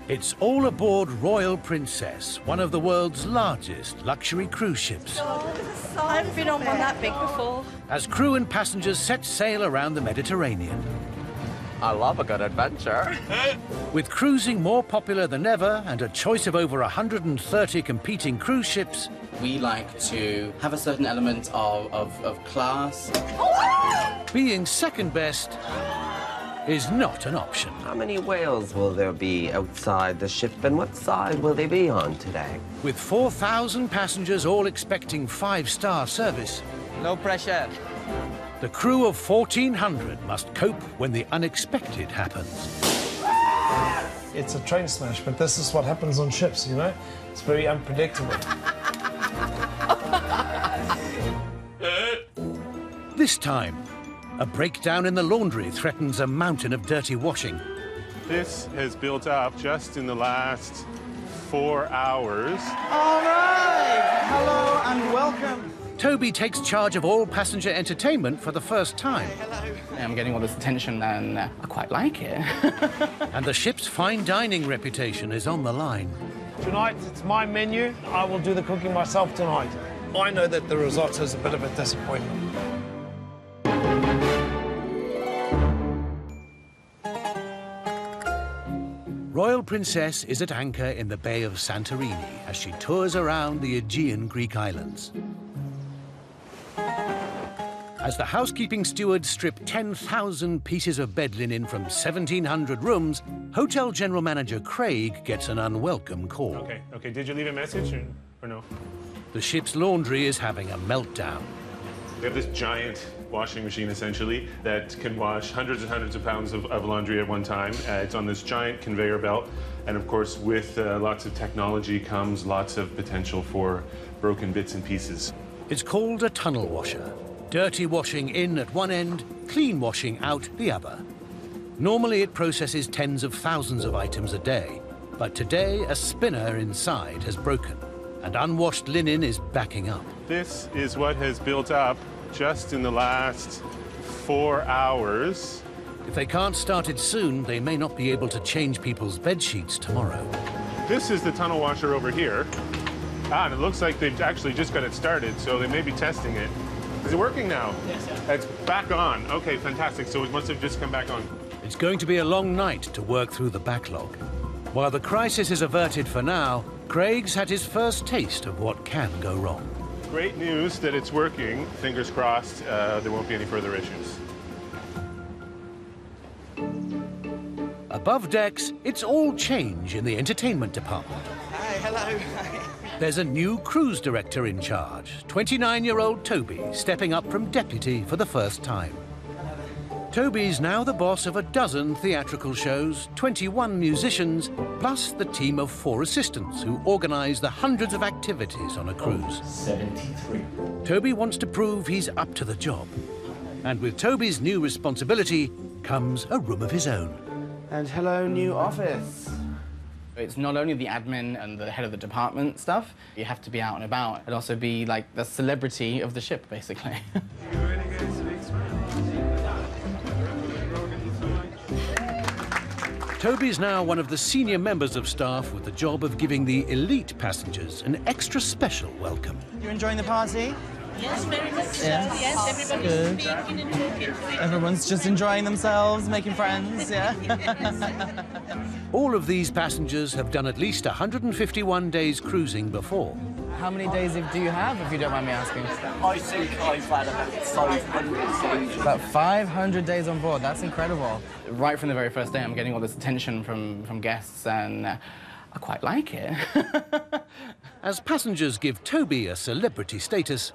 It's all aboard Royal Princess, one of the world's largest luxury cruise ships. I haven't been on one that big before. As crew and passengers set sail around the Mediterranean. I love a good adventure. With cruising more popular than ever and a choice of over 130 competing cruise ships, we like to have a certain element of class. being second best is not an option. How many whales will there be outside the ship, and what side will they be on today? With 4,000 passengers all expecting 5-star service, No pressure. the crew of 1,400 must cope when the unexpected happens. It's a train smash, but this is what happens on ships, you know? It's very unpredictable. This time, a breakdown in the laundry threatens a mountain of dirty washing. This has built up just in the last 4 hours. All right! Hello and welcome. Toby takes charge of all passenger entertainment for the first time. I'm getting all this attention and I quite like it. And the ship's fine dining reputation is on the line. Tonight, it's my menu. I will do the cooking myself tonight. I know that the risotto is a bit of a disappointment. Royal Princess is at anchor in the Bay of Santorini as she tours around the Aegean Greek islands. As the housekeeping stewards strip 10,000 pieces of bed linen from 1,700 rooms, Hotel General Manager Craig gets an unwelcome call. Okay. Did you leave a message or no? The ship's laundry is having a meltdown. We have this giant washing machine, essentially, that can wash hundreds and hundreds of pounds of laundry at one time. It's on this giant conveyor belt. And of course, with lots of technology comes lots of potential for broken bits and pieces. It's called a tunnel washer. Dirty washing in at one end, clean washing out the other. Normally it processes tens of thousands of items a day, but today a spinner inside has broken and unwashed linen is backing up. This is what has built up just in the last 4 hours. If they can't start it soon, they may not be able to change people's bed sheets tomorrow. This is the tunnel washer over here. And it looks like they've actually just got it started, so they may be testing it. Is it working now? Yes, sir. It's back on. Okay, fantastic. So it must have just come back on. It's going to be a long night to work through the backlog. While the crisis is averted for now, Craig's had his first taste of what can go wrong. Great news that it's working. Fingers crossed there won't be any further issues. Above decks, it's all change in the entertainment department. Hi, hello. There's a new cruise director in charge, 29-year-old Toby, stepping up from deputy for the first time. Toby's now the boss of a dozen theatrical shows, 21 musicians, plus the team of 4 assistants who organise the hundreds of activities on a cruise. 73. Toby wants to prove he's up to the job. And with Toby's new responsibility comes a room of his own. And hello, new office. It's not only the admin and the head of the department stuff. You have to be out and about and also be like the celebrity of the ship, basically. Toby's now one of the senior members of staff with the job of giving the elite passengers an extra special welcome. You enjoying the party? Yes, very much so. Yes. Yes, everybody's Good. speaking and talking. Everyone's just enjoying themselves, making friends, yeah? All of these passengers have done at least 151 days cruising before. How many days do you have, if you don't mind me asking? I think I've had about 500 days. About 500 days on board. That's incredible. Right from the very first day, I'm getting all this attention from guests and I quite like it. As passengers give Toby a celebrity status,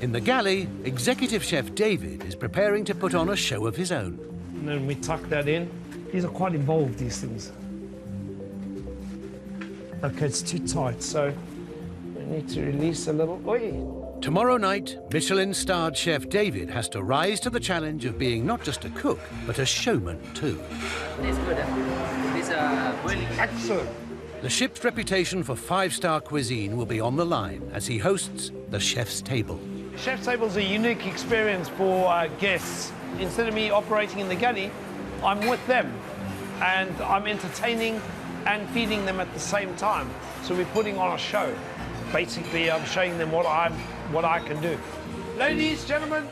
in the galley, executive chef David is preparing to put on a show of his own. And then we tuck that in. These are quite involved, these things. Okay, it's too tight, so we need to release a little. Oi. Tomorrow night, Michelin-starred chef David has to rise to the challenge of being not just a cook, but a showman too. It's good. It's really Excellent. The ship's reputation for 5-star cuisine will be on the line as he hosts the chef's table. Chef's table is a unique experience for guests. Instead of me operating in the galley, I'm with them. and I'm entertaining and feeding them at the same time. So we're putting on a show. Basically, I'm showing them what I can do. Ladies, gentlemen.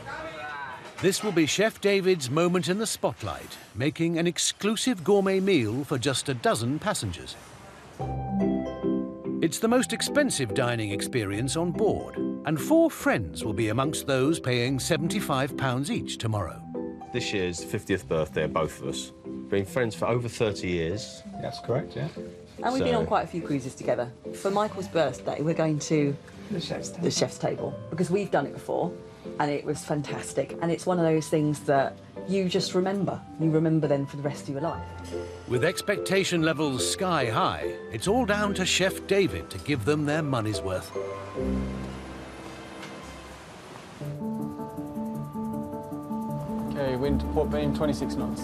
This will be Chef David's moment in the spotlight, making an exclusive gourmet meal for just a dozen passengers. It's the most expensive dining experience on board, and 4 friends will be amongst those paying £75 each tomorrow. This year's 50th birthday of both of us. Been friends for over 30 years. That's correct, yeah. And we've been on quite a few cruises together. For Michael's birthday, we're going to the chef's table because we've done it before and it was fantastic. And it's one of those things that you just remember. You remember then for the rest of your life. With expectation levels sky high, it's all down to Chef David to give them their money's worth. Okay, wind to Port Vane, 26 knots.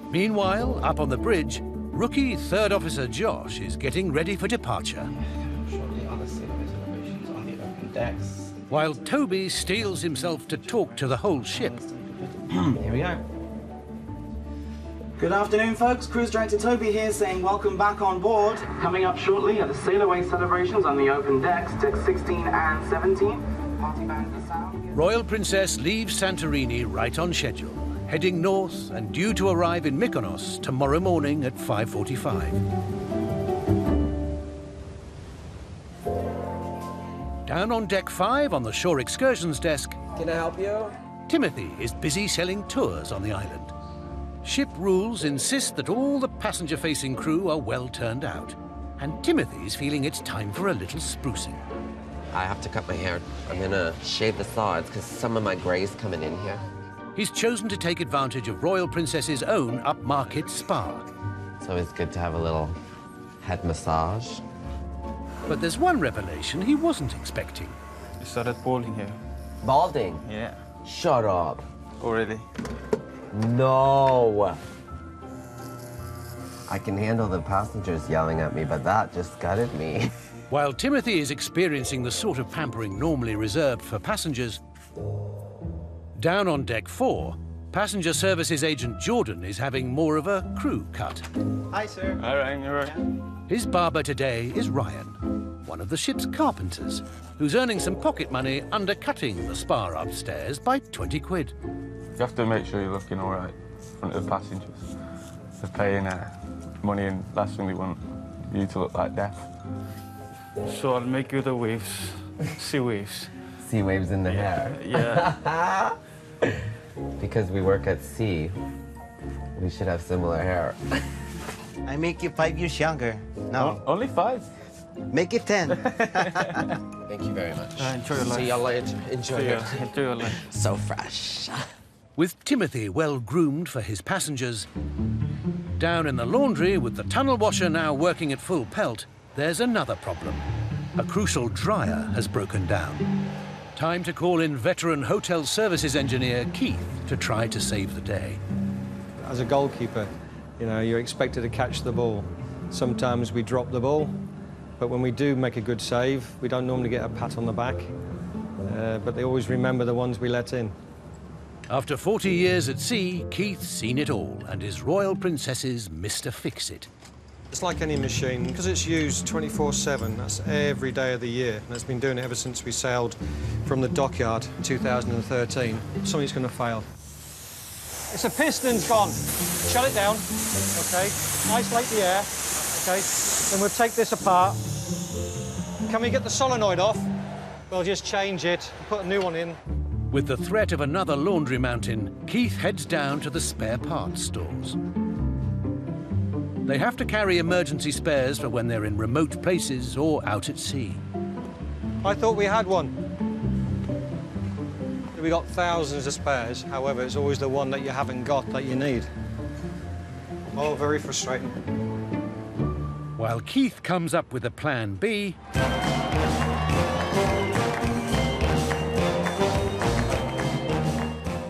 Meanwhile, up on the bridge, rookie third officer Josh is getting ready for departure. While Toby steels himself to talk to the whole ship. Here we go. Good afternoon, folks. Cruise Director Toby here saying welcome back on board. Coming up shortly are the Sail Away celebrations on the open decks, decks 16 and 17. Party bands are sound. Royal Princess leaves Santorini right on schedule, heading north and due to arrive in Mykonos tomorrow morning at 5:45. Down on deck 5 on the shore excursions desk, Can I help you? Timothy is busy selling tours on the island. Ship rules insist that all the passenger-facing crew are well turned out, and Timothy's feeling it's time for a little sprucing. I have to cut my hair. I'm gonna shave the sides because some of my gray's coming in here. He's chosen to take advantage of Royal Princess's own upmarket spa. So it's good to have a little head massage. But there's one revelation he wasn't expecting. You started balding here. Balding? Yeah. Shut up. Oh, really? No. I can handle the passengers yelling at me, but that just gutted me. While Timothy is experiencing the sort of pampering normally reserved for passengers, down on deck 4, passenger services agent Jordan is having more of a crew cut. Hi, sir. All right. His barber today is Ryan, one of the ship's carpenters, who's earning some pocket money undercutting the spa upstairs by 20 quid. You have to make sure you're looking all right in front of the passengers. They're paying money, and last thing they want you to look like death. So I'll make you the waves, sea waves. Sea waves in the hair. Yeah. Because we work at sea, we should have similar hair. I make you 5 years younger. No. Only 5. Make it 10. Thank you very much. Enjoy your life. See you later. Enjoy it. Enjoy your life. So fresh. With Timothy well groomed for his passengers, down in the laundry with the tunnel washer now working at full pelt, there's another problem. A crucial dryer has broken down. Time to call in veteran hotel services engineer Keith to try to save the day. As a goalkeeper, you know, you're expected to catch the ball. Sometimes we drop the ball, but when we do make a good save, we don't normally get a pat on the back, but they always remember the ones we let in. After 40 years at sea, Keith's seen it all and is Royal Princess's Mr. Fix-It. It's like any machine, because it's used 24/7, that's every day of the year, and it's been doing it ever since we sailed from the dockyard in 2013. Something's going to fail. It's a piston's gone. Shut it down, OK? Isolate the air, OK? Then we'll take this apart. Can we get the solenoid off? We'll just change it, put a new one in. With the threat of another laundry mountain, Keith heads down to the spare parts stores. They have to carry emergency spares for when they're in remote places or out at sea. I thought we had one. We got thousands of spares, however, it's always the one that you haven't got that you need. Oh, very frustrating. While Keith comes up with a plan B,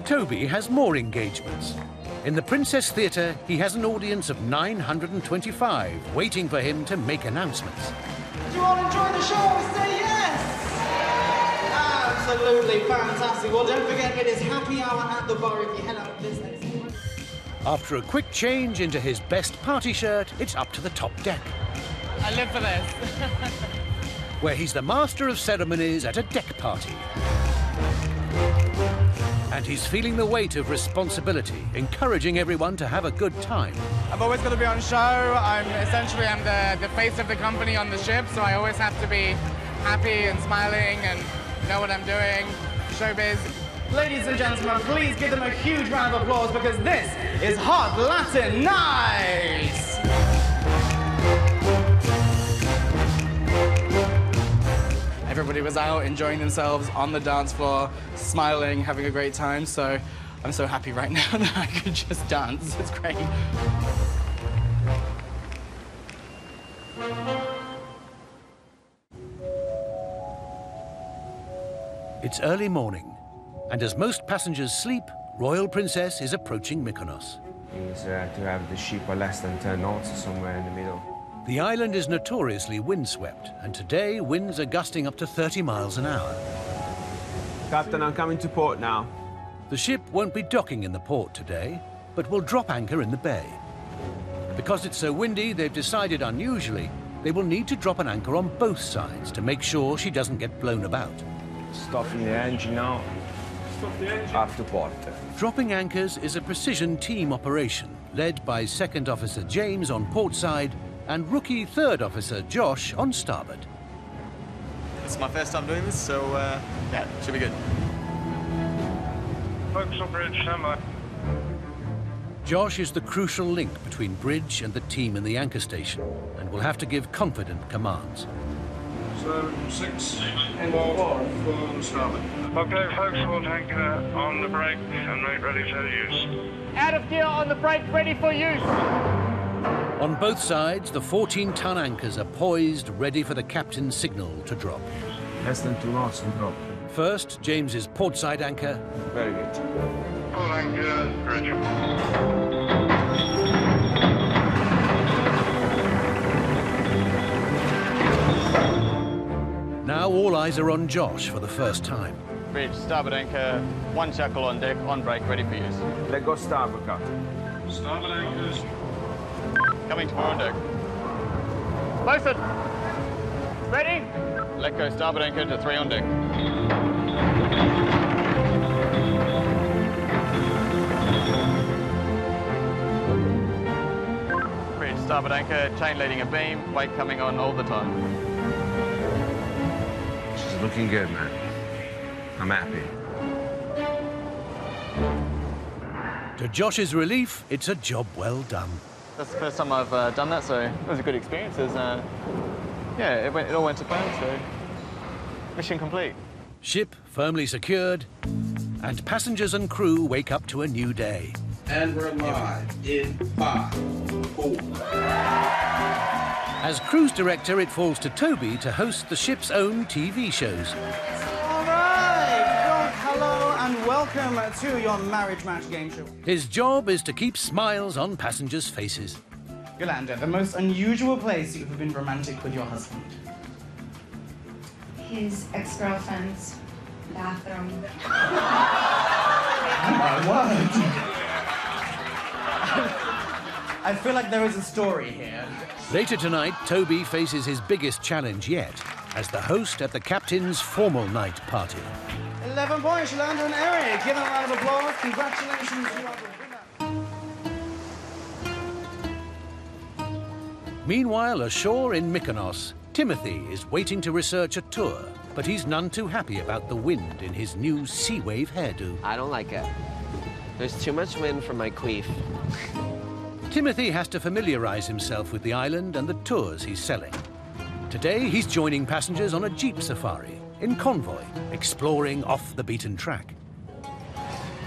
Toby has more engagements. In the Princess Theatre, he has an audience of 925 waiting for him to make announcements. Do you all enjoy the show? Say yes! Absolutely fantastic. Well, don't forget, it is happy hour at the bar if you head out this next. After a quick change into his best party shirt, it's up to the top deck, I live for this. where he's the master of ceremonies at a deck party. And he's feeling the weight of responsibility, encouraging everyone to have a good time. I've always got to be on show. I'm the face of the company on the ship, so I always have to be happy and smiling and know what I'm doing. Showbiz. Ladies and gentlemen, please give them a huge round of applause because this is Hot Latin Night! Everybody was out enjoying themselves on the dance floor, smiling, having a great time, so I'm so happy right now that I could just dance. It's great. It's early morning, and as most passengers sleep, Royal Princess is approaching Mykonos. Is to have the ship less than 10 knots, somewhere in the middle. The island is notoriously windswept, and today winds are gusting up to 30 miles an hour. Captain, I'm coming to port now. The ship won't be docking in the port today, but will drop anchor in the bay. Because it's so windy, they've decided unusually they will need to drop an anchor on both sides to make sure she doesn't get blown about. Stopping the engine now. Stop the engine. After port. Dropping anchors is a precision team operation led by Second Officer James on port side and rookie Third Officer Josh on starboard. It's my first time doing this, so yeah, should be good. Focus on bridge, stand by. Josh is the crucial link between bridge and the team in the anchor station and will have to give confident commands. 7, 6, 4, full starboard. Okay, folks, we'll anchor on the brake and make ready for use. Out of gear on the brake, ready for use. On both sides, the 14-ton anchors are poised, ready for the captain's signal to drop. Less than 2 knots to drop. First, James's portside anchor. Very good. Full anchor, bridge. Now all eyes are on Josh for the first time. Bridge, starboard anchor, 1 shackle on deck, on brake, ready for use. Let go starboard, Captain. Starboard anchors. Coming to on deck. Bosun, ready? Let go starboard anchor to 3 on deck. Bridge, starboard anchor, chain leading a beam, weight coming on all the time. This is looking good, man. I'm happy. To Josh's relief, it's a job well done. That's the first time I've done that, so it was a good experience. Yeah, it all went to plan, so mission complete. Ship firmly secured, and passengers and crew wake up to a new day. And we're live in 5, 4. As cruise director, it falls to Toby to host the ship's own TV shows. All right, well, hello and welcome to your marriage match game show. His job is to keep smiles on passengers' faces. Yolanda, the most unusual place you've ever been romantic with your husband? His ex-girlfriend's bathroom. My word! I feel like there is a story here. Later tonight, Toby faces his biggest challenge yet as the host at the captain's formal night party. 11 points, Yolanda and Eric. Give them a round of applause. Congratulations, you are the winner. Meanwhile, ashore in Mykonos, Timothy is waiting to research a tour, but he's none too happy about the wind in his new sea wave hairdo. I don't like it. There's too much wind for my queef. Timothy has to familiarize himself with the island and the tours he's selling. Today, he's joining passengers on a jeep safari in convoy, exploring off the beaten track.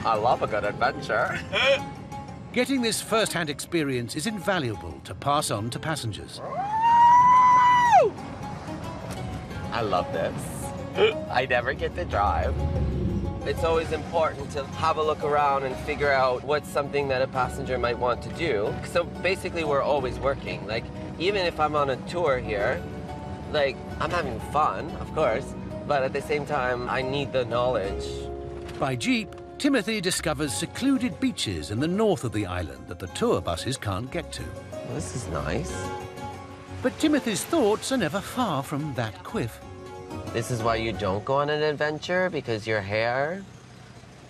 I love a good adventure. Getting this first-hand experience is invaluable to pass on to passengers. I love this. I never get to drive. It's always important to have a look around and figure out what's something that a passenger might want to do. So basically, we're always working. Like, even if I'm on a tour here, like, I'm having fun, of course, but at the same time, I need the knowledge. By jeep, Timothy discovers secluded beaches in the north of the island that the tour buses can't get to. Well, this is nice. But Timothy's thoughts are never far from that quiff. This is why you don't go on an adventure, because your hair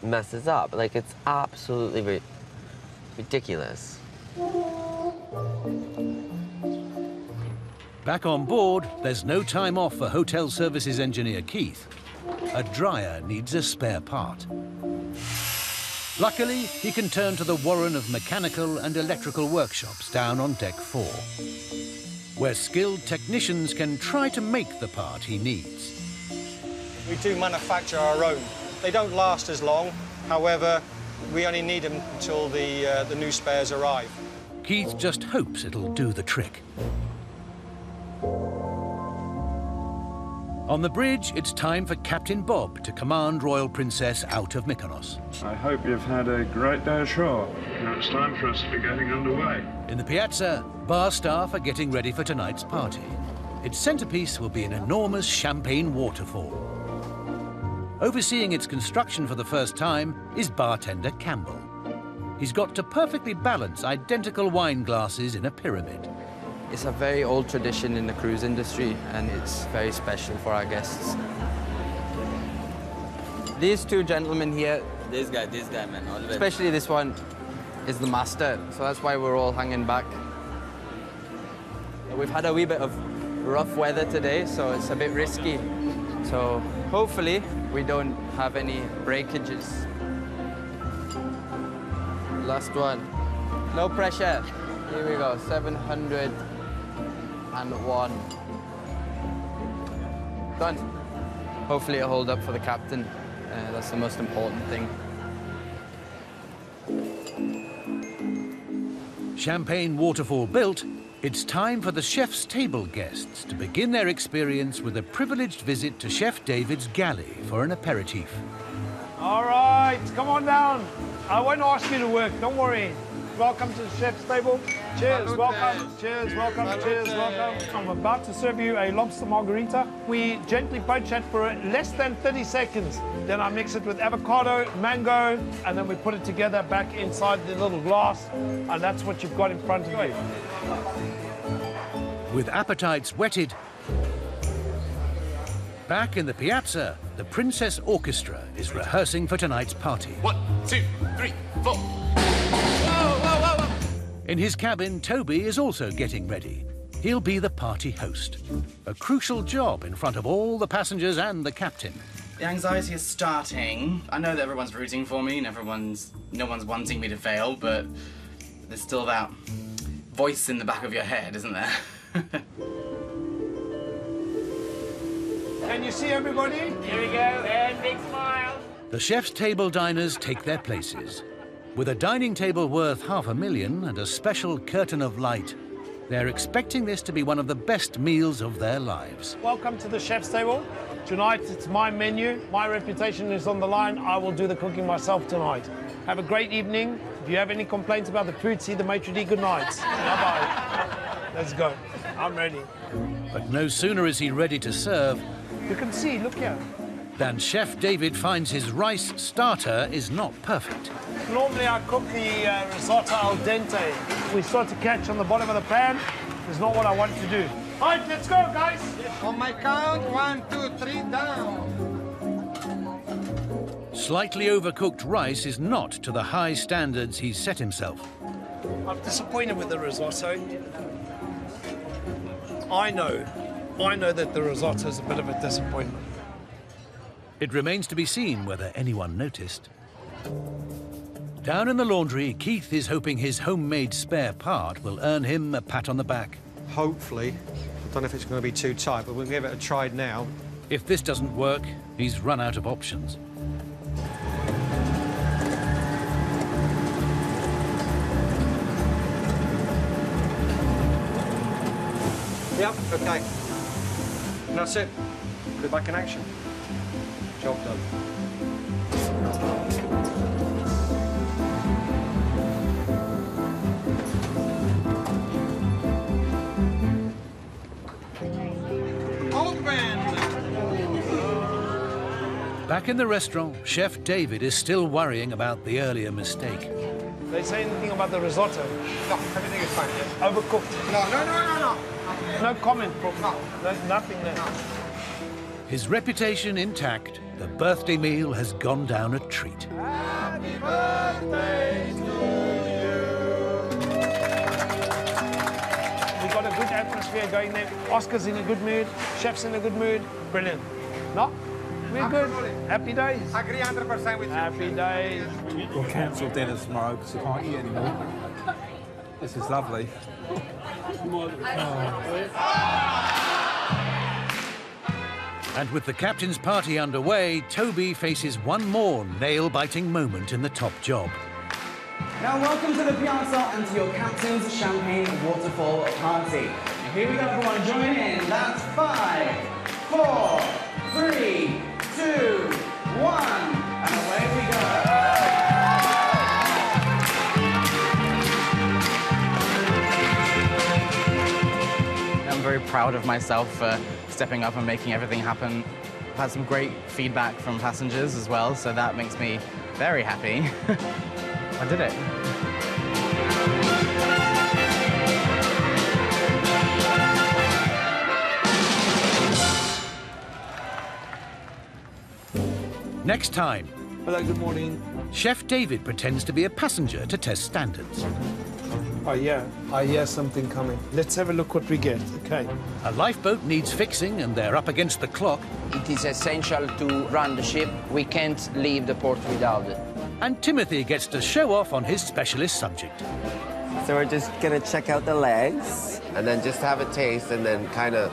messes up. Like, it's absolutely ridiculous. Back on board, there's no time off for hotel services engineer Keith. A dryer needs a spare part. Luckily, he can turn to the warren of mechanical and electrical workshops down on deck 4, where skilled technicians can try to make the part he needs. We do manufacture our own. They don't last as long. However, we only need them until the new spares arrive. Keith just hopes it'll do the trick. On the bridge, it's time for Captain Bob to command Royal Princess out of Mykonos. I hope you've had a great day ashore. Now it's time for us to be getting underway. In the piazza, bar staff are getting ready for tonight's party. Its centerpiece will be an enormous champagne waterfall. Overseeing its construction for the first time is bartender Campbell. He's got to perfectly balance identical wine glasses in a pyramid. It's a very old tradition in the cruise industry, and it's very special for our guests. These two gentlemen here, This guy, man, always. especially this one, is the master, so that's why we're all hanging back. We've had a wee bit of rough weather today, so it's a bit risky. So hopefully we don't have any breakages. Last one. No pressure. Here we go, 701. Done. Hopefully it'll hold up for the captain. That's the most important thing. Champagne waterfall built, it's time for the chef's table guests to begin their experience with a privileged visit to Chef David's galley for an aperitif. All right, come on down. I won't ask you to work, don't worry. Welcome to the chef's table. Cheers, welcome, cheers, welcome, cheers, welcome. I'm about to serve you a lobster margarita. We gently poach it for less than 30 seconds. Then I mix it with avocado, mango, and then we put it together back inside the little glass, and that's what you've got in front of you. With appetites whetted, back in the piazza, the Princess Orchestra is rehearsing for tonight's party. 1, 2, 3, 4. In his cabin, Toby is also getting ready. He'll be the party host. A crucial job in front of all the passengers and the captain. The anxiety is starting. I know that everyone's rooting for me and no one's wanting me to fail, but there's still that voice in the back of your head, isn't there? Can you see everybody? Here we go, and big smile. The chef's table diners take their places. With a dining table worth $500,000 and a special curtain of light, they're expecting this to be one of the best meals of their lives. Welcome to the chef's table. Tonight, it's my menu. My reputation is on the line. I will do the cooking myself tonight. Have a great evening. If you have any complaints about the food, see the maitre d'. Good night. Bye-bye. Let's go. I'm ready. But no sooner is he ready to serve, You can see, look here. than Chef David finds his rice starter is not perfect. Normally I cook the risotto al dente. We start to catch on the bottom of the pan. It's not what I want to do. All right, let's go, guys. On my count, 1, 2, 3, down. Slightly overcooked rice is not to the high standards he's set himself. I'm disappointed with the risotto. I know that the risotto is a bit of a disappointment. It remains to be seen whether anyone noticed. Down in the laundry, Keith is hoping his homemade spare part will earn him a pat on the back. Hopefully. I don't know if it's going to be too tight, but we'll give it a try now. If this doesn't work, he's run out of options. Yep, okay. And that's it. Put it back in action. Job done. Back in the restaurant, Chef David is still worrying about the earlier mistake. They say anything about the risotto? No, everything is fine. Yes. Overcooked? No. No comment, no, nothing there. His reputation intact, the birthday meal has gone down a treat. Happy birthday to you. We got a good atmosphere going there. Oscar's in a good mood, Chef's in a good mood. Brilliant. No? We're good. Happy days. Agree 100% with you. Happy days. We'll cancel dinner tomorrow because we can't eat anymore. This is lovely. And with the captain's party underway, Toby faces one more nail-biting moment in the top job. Now welcome to the Piazza and to your captain's champagne waterfall party. Here we go, everyone, join in. That's 5, 4, 3, 2, 1, and away we go. I'm very proud of myself for stepping up and making everything happen. I've had some great feedback from passengers as well, so that makes me very happy. I did it. Next time. Hello, good morning. Chef David pretends to be a passenger to test standards. Oh, yeah. I hear something coming. Let's have a look what we get, OK? A lifeboat needs fixing and they're up against the clock. It is essential to run the ship. We can't leave the port without it. And Timothy gets to show off on his specialist subject. So we're just gonna check out the legs and then just have a taste and then kind of...